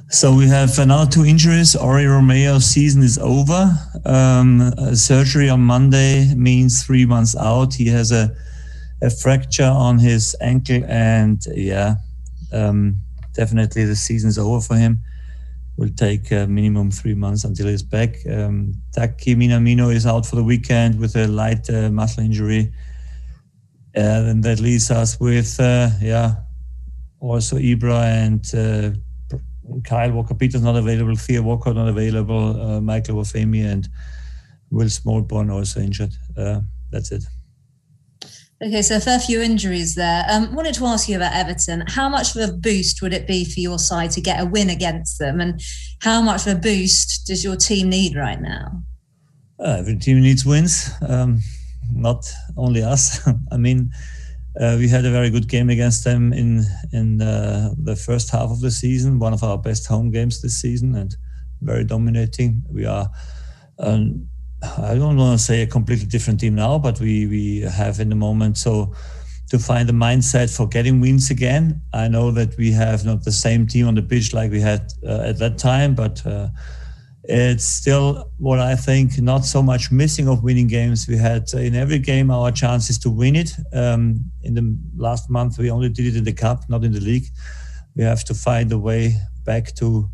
So we have another 2 injuries. Ori Romeo's season is over. Surgery on Monday means 3 months out. He has a fracture on his ankle, and definitely the season is over for him. Will take minimum 3 months until he's back. Taki Minamino is out for the weekend with a light muscle injury. And that leaves us with, also Ibra and Kyle Walker-Peters not available, Theo Walcott not available, Michael Wafemi and Will Smallborn also injured. That's it. Okay, so a fair few injuries there. Wanted to ask you about Everton. How much of a boost would it be for your side to get a win against them? And how much of a boost does your team need right now? Every team needs wins, not only us. I mean, we had a very good game against them in the first half of the season, one of our best home games this season, and very dominating. We are, I don't want to say a completely different team now, but we have in the moment. So to find the mindset for getting wins again, I know that we have not the same team on the pitch like we had at that time, but it's still what I think, not so much missing of winning games. We had in every game our chances to win it. In the last month, we only did it in the cup, not in the league. We have to find a way back to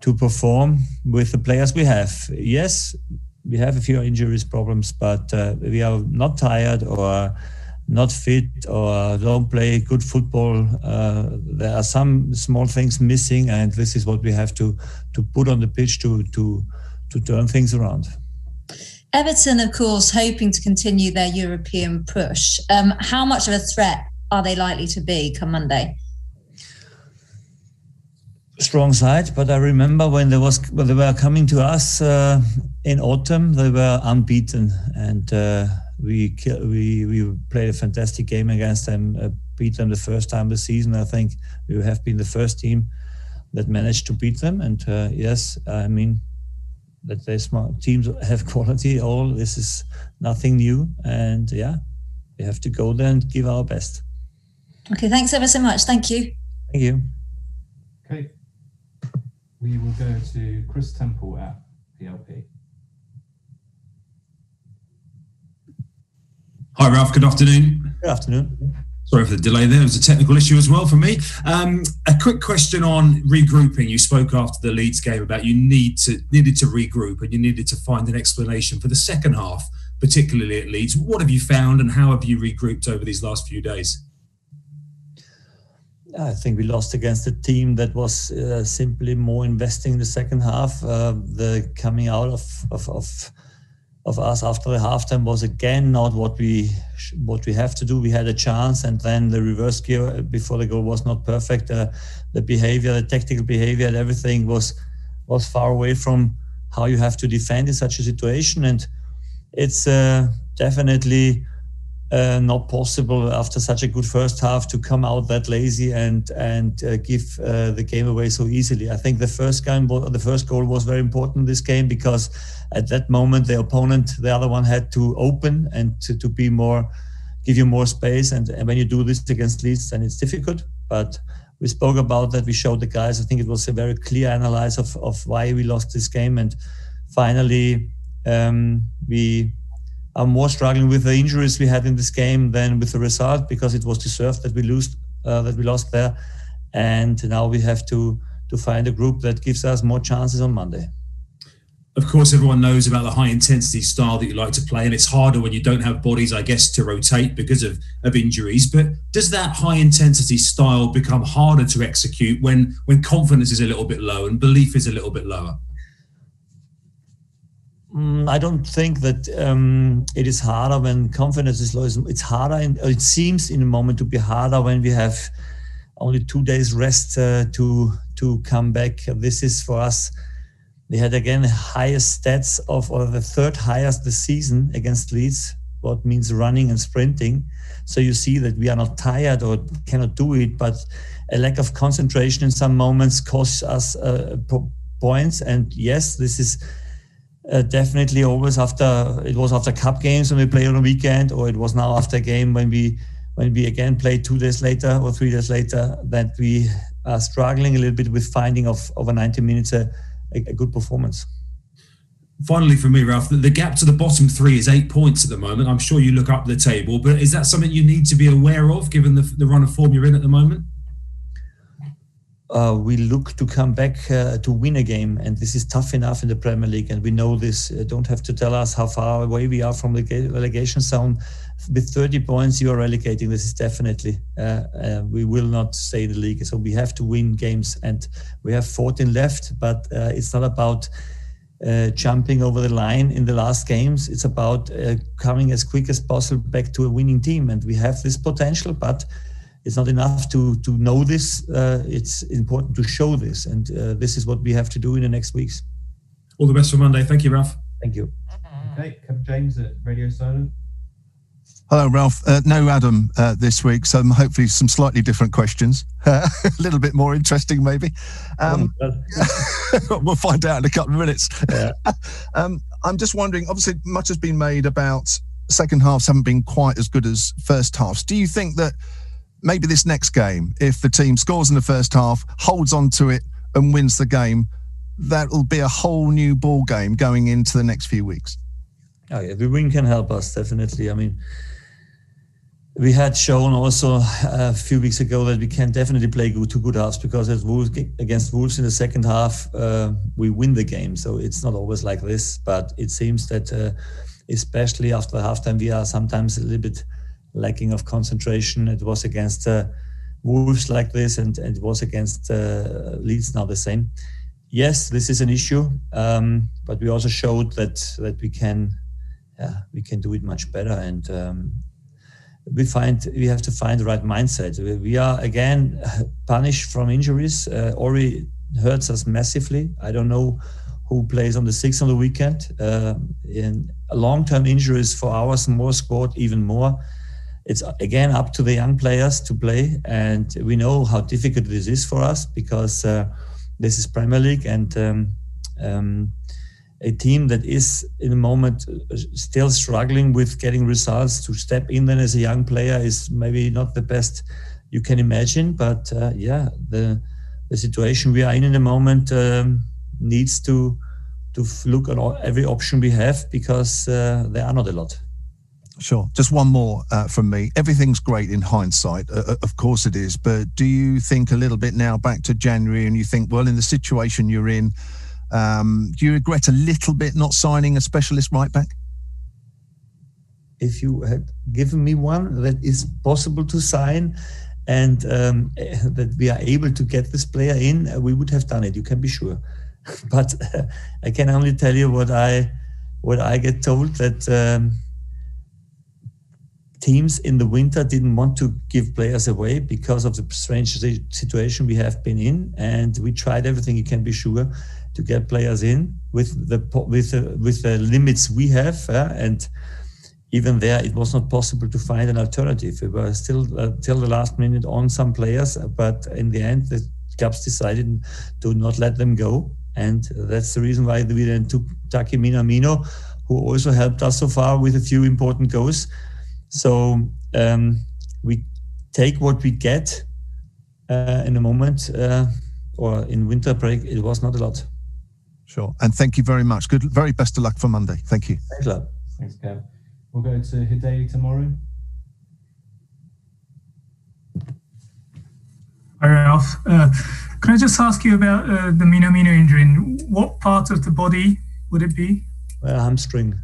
perform with the players we have. Yes, we have a few injuries problems, but we are not tired or not fit or don't play good football. There are some small things missing, and this is what we have to put on the pitch to turn things around. Everton, of course, hoping to continue their European push. How much of a threat are they likely to be come Monday? Strong side, but I remember when they were coming to us in autumn, they were unbeaten, and we played a fantastic game against them, beat them the first time this season. I think we have been the first team that managed to beat them, and yes, I mean that they smart teams have quality. All this is nothing new, and we have to go there and give our best. Okay, thanks ever so much. Thank you. Thank you. Okay. We will go to Chris Temple at PLP. Hi, Ralph. Good afternoon. Good afternoon. Sorry for the delay there. It was a technical issue as well for me. A quick question on regrouping. You spoke after the Leeds game about you needed to regroup and you needed to find an explanation for the second half, particularly at Leeds. What have you found and how have you regrouped over these last few days? I think we lost against a team that was simply more investing in the second half. The coming out of us after the halftime was again not what we have to do. We had a chance, and then the reverse gear before the goal was not perfect. The behavior, the tactical behavior, and everything was far away from how you have to defend in such a situation. And it's definitely not possible after such a good first half to come out that lazy and give the game away so easily. I think the first goal was very important in this game because at that moment the opponent, the other one, had to open and to be more, give you more space. And when you do this against Leeds, then it's difficult. But we spoke about that. We showed the guys. I think it was a very clear analysis of why we lost this game. And finally, we are more struggling with the injuries we had in this game than with the result, because it was deserved that we lost there. And now we have to find a group that gives us more chances on Monday. Of course, everyone knows about the high intensity style that you like to play, and it's harder when you don't have bodies, I guess, to rotate because of injuries. But does that high intensity style become harder to execute when confidence is a little bit low and belief is a little bit lower? I don't think that it is harder when confidence is low. It's harder, and it seems in the moment to be harder when we have only 2 days rest to come back. This is for us. We had again the highest stats or the third highest this season against Leeds, what means running and sprinting. So you see that we are not tired or cannot do it, but a lack of concentration in some moments costs us points. And yes, this is definitely always after cup games when we play on a weekend, or it was now after a game when we again play 2 days later or 3 days later, that we are struggling a little bit with finding of over 90 minutes a good performance. Finally, for me, Ralph, the gap to the bottom 3 is 8 points at the moment. I'm sure you look up the table, but is that something you need to be aware of, given the run of form you're in at the moment? We look to come back to win a game, and this is tough enough in the Premier League, and we know this. Don't have to tell us how far away we are from the relegation zone. With 30 points, you are relegating. This is definitely, we will not stay in the league. So we have to win games, and we have 14 left, but it's not about jumping over the line in the last games. It's about coming as quick as possible back to a winning team, and we have this potential, but it's not enough to know this. It's important to show this, and this is what we have to do in the next weeks. All the best for Monday. Thank you, Ralph. Thank you. Okay, James at Radio Silent. Hello, Ralph. No Adam this week, so hopefully some slightly different questions. A little bit more interesting, maybe. We'll find out in a couple of minutes. Yeah. I'm just wondering, obviously much has been made about second halves haven't been quite as good as first halves. Do you think that maybe this next game, if the team scores in the first half, holds on to it and wins the game, that will be a whole new ball game going into the next few weeks? Oh yeah, the win can help us, definitely. I mean, we had shown also a few weeks ago that we can definitely play two good halves, because against Wolves in the second half, we win the game. So it's not always like this, but it seems that especially after the halftime, we are sometimes a little bit lacking of concentration. It was against Wolves like this, and it was against Leeds now the same. Yes, this is an issue, but we also showed that we can do it much better, and we have to find the right mindset. We are again punished from injuries. Ori hurts us massively. I don't know who plays on the 6th on the weekend. In long-term injuries for ours, more scored even more. It's again up to the young players to play, and we know how difficult this is for us, because this is Premier League, and a team that is in the moment still struggling with getting results, to step in then as a young player is maybe not the best you can imagine. But the situation we are in the moment needs to look at every option we have, because there are not a lot. Sure. Just one more from me. Everything's great in hindsight. Of course it is. But do you think a little bit now back to January, and you think, well, in the situation you're in, do you regret a little bit not signing a specialist right back? If you had given me one that is possible to sign, and that we are able to get this player in, we would have done it. You can be sure. But I can only tell you what I get told, that teams in the winter didn't want to give players away because of the strange situation we have been in, and we tried everything, you can be sure, to get players in with the limits we have, and even there it was not possible to find an alternative. We were still till the last minute on some players, but in the end the clubs decided to not let them go, and that's the reason why we then took Taki Minamino, who also helped us so far with a few important goals. So we take what we get in a moment, or in winter break. It was not a lot. Sure. And thank you very much. Good. Very best of luck for Monday. Thank you. Thanks a lot. Thanks, Kev. We'll go to Hidey tomorrow. Hi, Ralph. Can I just ask you about the Minamino injury? What part of the body would it be? Hamstring.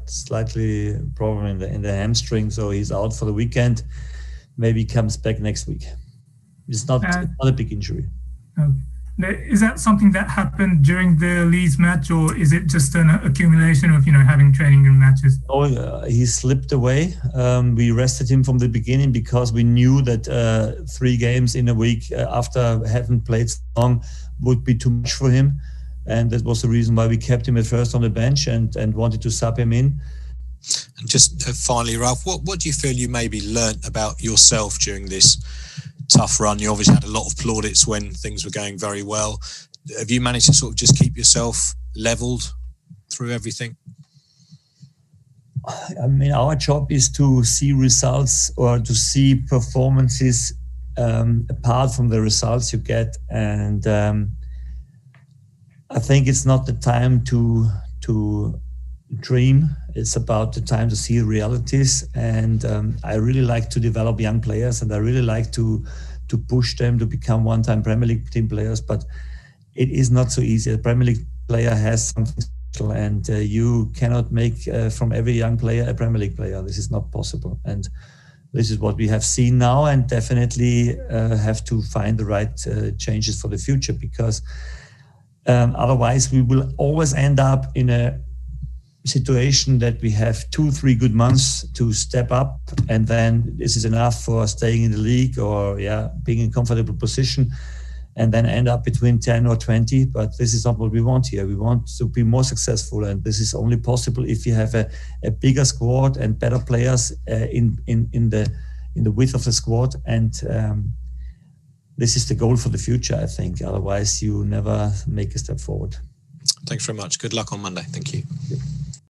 Slightly problem in the hamstring, so he's out for the weekend. Maybe comes back next week. It's not a big injury. Is that something that happened during the Leeds match, or is it just an accumulation of having training and matches? Oh, he slipped away. We rested him from the beginning because we knew that 3 games in a week after having played so long would be too much for him. And that was the reason why we kept him at first on the bench and wanted to sub him in. And just finally, Ralph, what do you feel you maybe learnt about yourself during this tough run? You obviously had a lot of plaudits when things were going very well. Have you managed to sort of just keep yourself levelled through everything? I mean, our job is to see results or to see performances apart from the results you get. And I think it's not the time to dream. It's about the time to see realities. And I really like to develop young players, and I really like to push them to become one-time Premier League team players. But it is not so easy. A Premier League player has something special, and you cannot make from every young player a Premier League player. This is not possible. And this is what we have seen now, and definitely have to find the right changes for the future, because otherwise we will always end up in a situation that we have 2-3 good months to step up, and then this is enough for staying in the league or being in a comfortable position, and then end up between 10 or 20. But this is not what we want here. We want to be more successful, and this is only possible if you have a bigger squad and better players in the width of the squad. And this is the goal for the future, I think. Otherwise, you never make a step forward. Thanks very much. Good luck on Monday. Thank you.